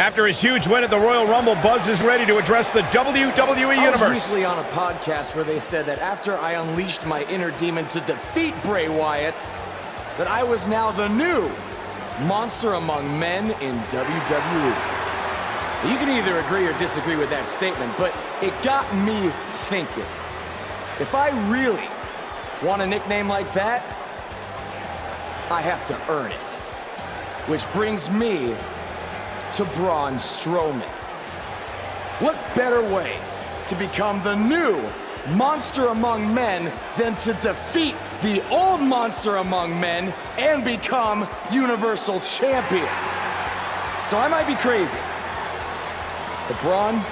After his huge win at the Royal Rumble, Buzz is ready to address the WWE Universe. I was recently on a podcast where they said that after I unleashed my inner demon to defeat Bray Wyatt, that I was now the new monster among men in WWE. You can either agree or disagree with that statement, but it got me thinking. If I really want a nickname like that, I have to earn it. Which brings me to Braun Strowman. What better way to become the new monster among men than to defeat the old monster among men and become Universal Champion? So I might be crazy, but Braun,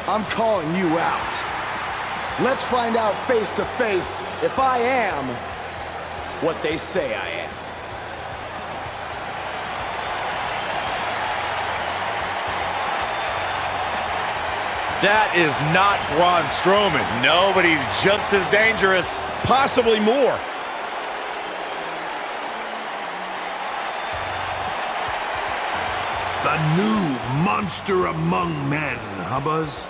I'm calling you out. Let's find out face to face if I am what they say I am. That is not Braun Strowman. No, but he's just as dangerous. Possibly more. The new monster among men, huh, Buzz?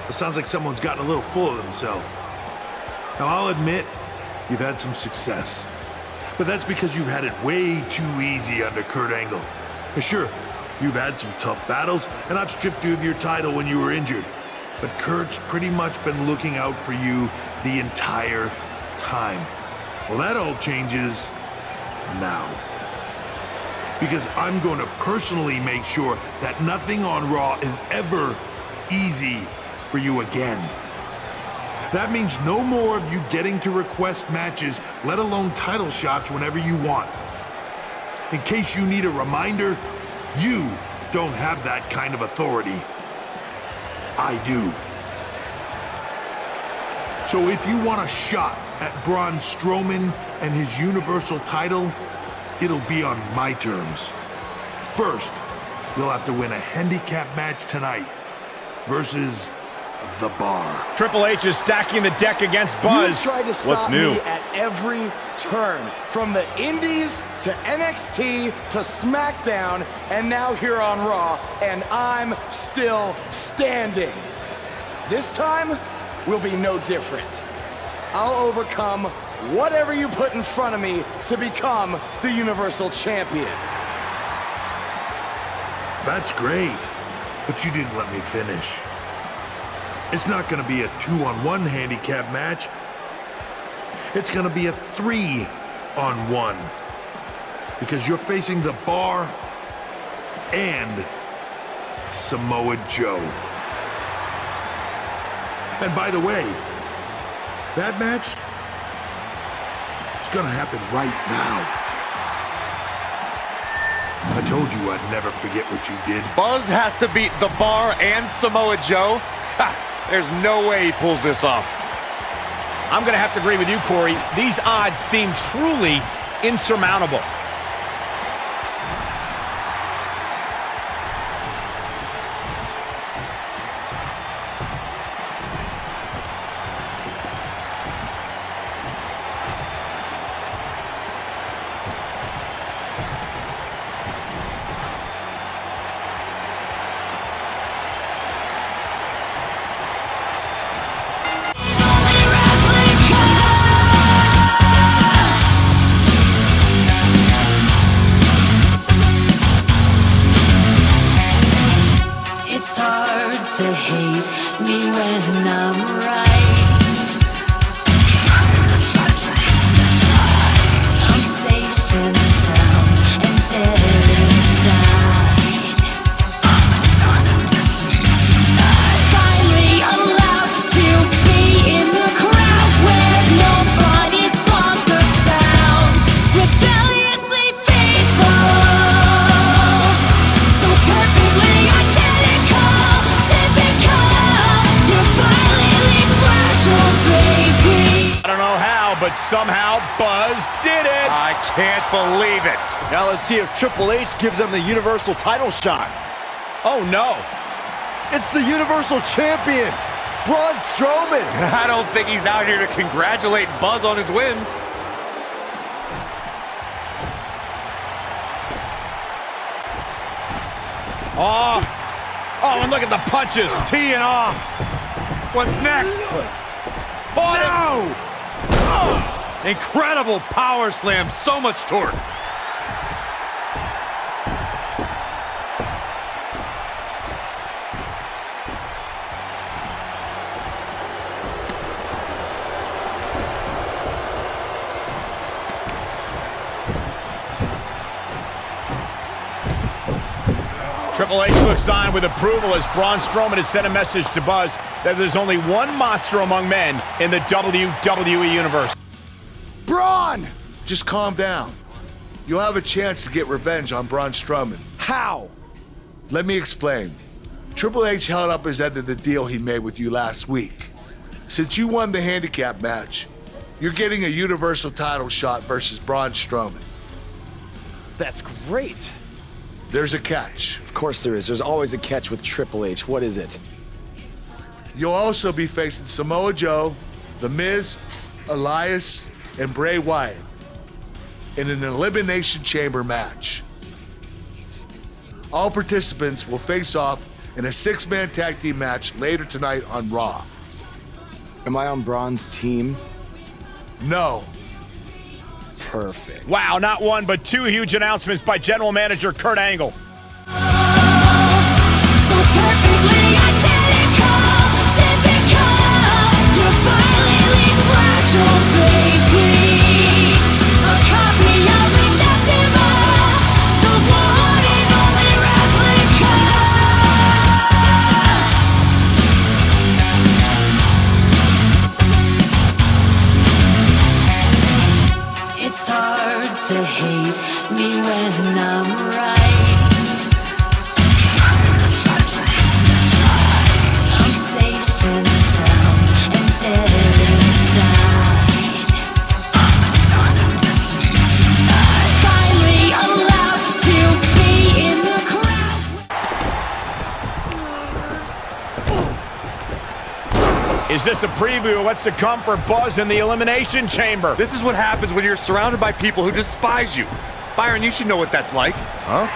It sounds like someone's gotten a little full of themselves. Now, I'll admit, you've had some success. But that's because you've had it way too easy under Kurt Angle. And sure, you've had some tough battles, and I've stripped you of your title when you were injured. But Kurt's pretty much been looking out for you the entire time. Well, that all changes now. Because I'm going to personally make sure that nothing on Raw is ever easy for you again. That means no more of you getting to request matches, let alone title shots whenever you want. In case you need a reminder, you don't have that kind of authority. I do. So if you want a shot at Braun Strowman and his Universal title, it'll be on my terms. First, you'll have to win a handicap match tonight versus The Bar. Triple H is stacking the deck against Buzz. You tried to stop What's new? me at every turn, from the Indies to NXT to SmackDown, and now here on Raw, and I'm still standing. This time will be no different. I'll overcome whatever you put in front of me to become the Universal Champion. That's great, but you didn't let me finish. It's not gonna be a 2-on-1 handicap match. It's gonna be a 3-on-1. Because you're facing The Bar and Samoa Joe. And by the way, that match is gonna happen right now. I told you I'd never forget what you did. Buzz has to beat The Bar and Samoa Joe? Ha! There's no way he pulls this off. I'm going to have to agree with you, Corey. These odds seem truly insurmountable. It's hard to hate me when I'm right. I'm safe and sound and dead inside. Finally allowed to be in the crowd where nobody's faults are found. Rebelliously faithful, so perfectly identical, typical. You're violently fragile, baby. I don't know how, but somehow Buzz did it. I can't believe it. Now let's see if Triple H gives him the Universal title shot. Oh, no. It's the Universal Champion, Braun Strowman. I don't think he's out here to congratulate Buzz on his win. Oh, and look at the punches. Teeing off. What's next? No! Incredible power slam, so much torque. Triple H looks on with approval as Braun Strowman has sent a message to Buzz that there's only one monster among men in the WWE Universe. Braun! Just calm down. You'll have a chance to get revenge on Braun Strowman. How? Let me explain. Triple H held up his end of the deal he made with you last week. Since you won the handicap match, you're getting a Universal title shot versus Braun Strowman. That's great. There's a catch. Of course there is. There's always a catch with Triple H. What is it? You'll also be facing Samoa Joe, The Miz, Elias, and Bray Wyatt in an Elimination Chamber match. All participants will face off in a 6-man tag team match later tonight on Raw. Am I on Braun's team? No. Perfect. Wow, not one, but two huge announcements by General Manager Kurt Angle. So perfectly identical, typical. You're violently fragile, baby. A copy of inevitable, the one and only replica. It's hard to hate me when I'm right. I'm safe and sound and dead inside. Finally allowed to be in the crowd. Is this a preview of what's to come for Buzz in the Elimination Chamber? This is what happens when you're surrounded by people who despise you. Byron, you should know what that's like. Huh?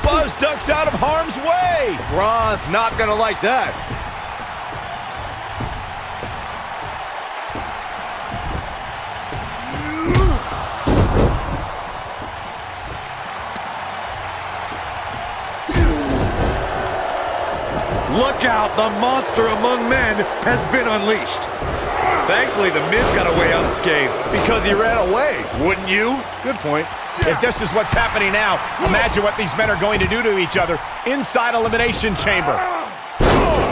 Buzz ducks out of harm's way. Braun's not gonna like that. Look out, the monster among men has been unleashed. Thankfully, the Miz got away unscathed. Because he ran away. Wouldn't you? Good point. If this is what's happening now, imagine what these men are going to do to each other inside Elimination Chamber.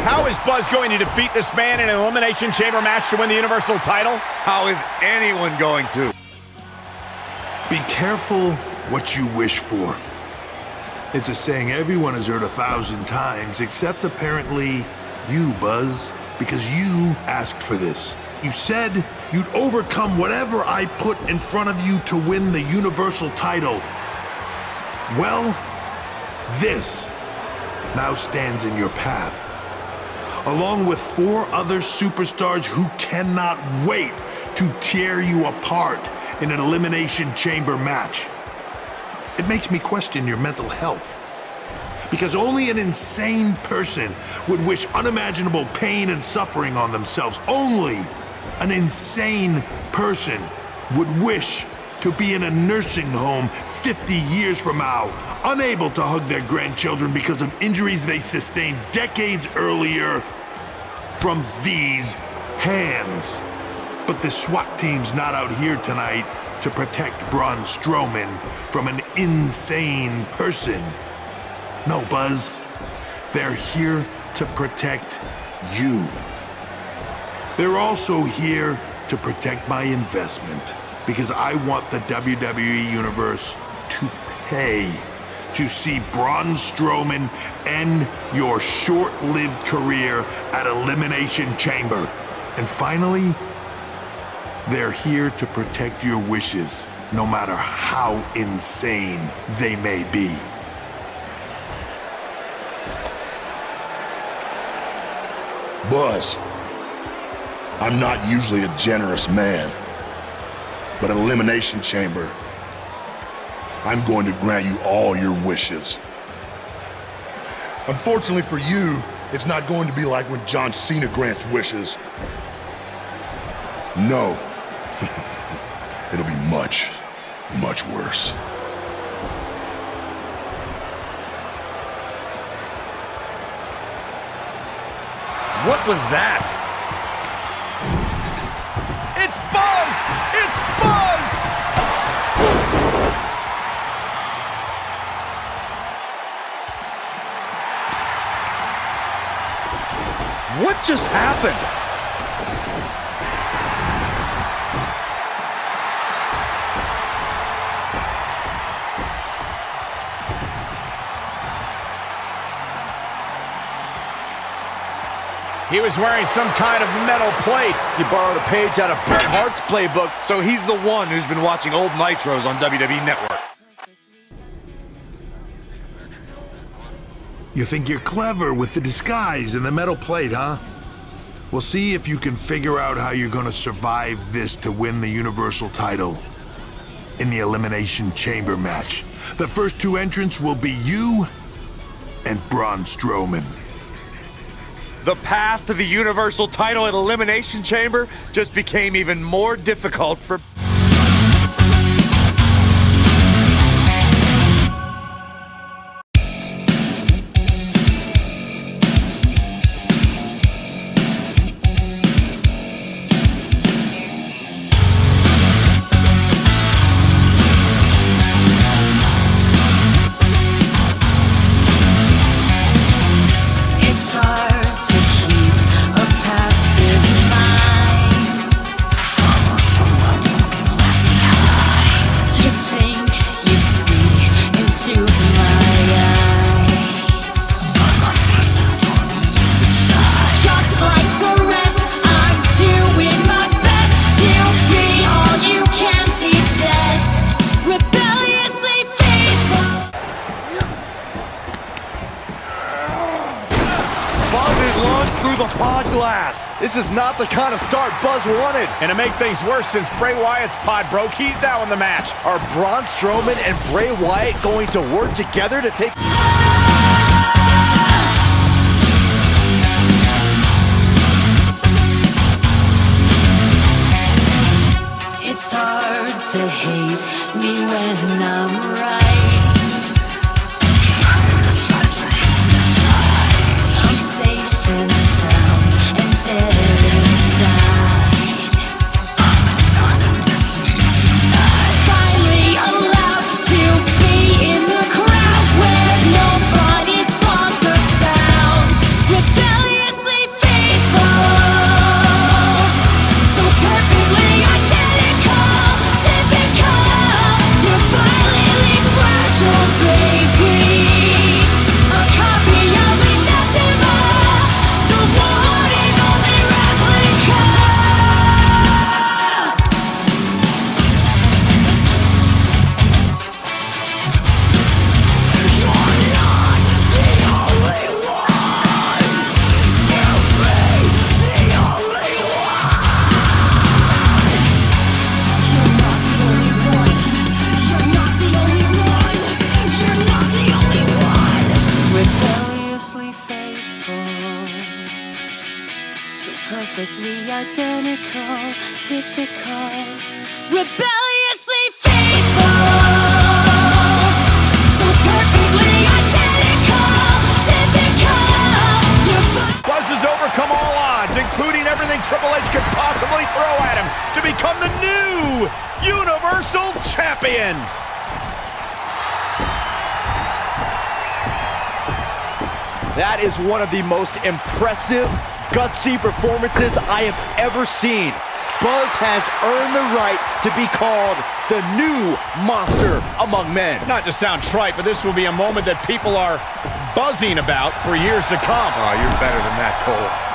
How is Buzz going to defeat this man in an Elimination Chamber match to win the Universal title? How is anyone going to? Be careful what you wish for. It's a saying everyone has heard 1,000 times, except apparently you, Buzz, because you asked for this. You said you'd overcome whatever I put in front of you to win the Universal title. Well, this now stands in your path, along with 4 other superstars who cannot wait to tear you apart in an Elimination Chamber match. It makes me question your mental health, because only an insane person would wish unimaginable pain and suffering on themselves. Only an insane person would wish to be in a nursing home 50 years from now, unable to hug their grandchildren because of injuries they sustained decades earlier from these hands. But the SWAT team's not out here tonight to protect Braun Strowman from an insane person. No, Buzz, they're here to protect you. They're also here to protect my investment, because I want the WWE Universe to pay to see Braun Strowman end your short-lived career at Elimination Chamber. And finally, they're here to protect your wishes, no matter how insane they may be. Buzz, I'm not usually a generous man, but an Elimination Chamber I'm going to grant you all your wishes. Unfortunately for you, it's not going to be like when John Cena grants wishes. No. It'll be much, much worse. What was that? It's Buzz! It's Buzz! What just happened? He was wearing some kind of metal plate. He borrowed a page out of Bret Hart's playbook. So he's the one who's been watching old Nitros on WWE Network. You think you're clever with the disguise and the metal plate, huh? We'll see if you can figure out how you're gonna survive this to win the Universal title in the Elimination Chamber match. The first two entrants will be you and Braun Strowman. The path to the Universal title at Elimination Chamber just became even more difficult for... through the pod glass. This is not the kind of start Buzz wanted. And to make things worse, since Bray Wyatt's pod broke, he's now in the match. Are Braun Strowman and Bray Wyatt going to work together to take... It's hard to hate me when I'm right. I'm safe and sound and dead inside. Finally allowed to be in the crowd where nobody's faults are found. Rebelliously faithful, so perfectly identical, typical. You're violently fragile, baby. A copy of me, nothing more. The one and only replica. You're not the only one to be the only one. You're not the only one. You're not the only one. You're not the only one. Rebelliously faithful, so perfectly identical, typical. Rebelliously faithful, so perfectly identical, typical. You're Buzz has overcome all odds, including everything Triple H could possibly throw at him, to become the new Universal Champion. That is one of the most impressive, gutsy performances I have ever seen. Buzz has earned the right to be called the new monster among men. Not to sound trite, but this will be a moment that people are buzzing about for years to come. Oh, you're better than that, Cole.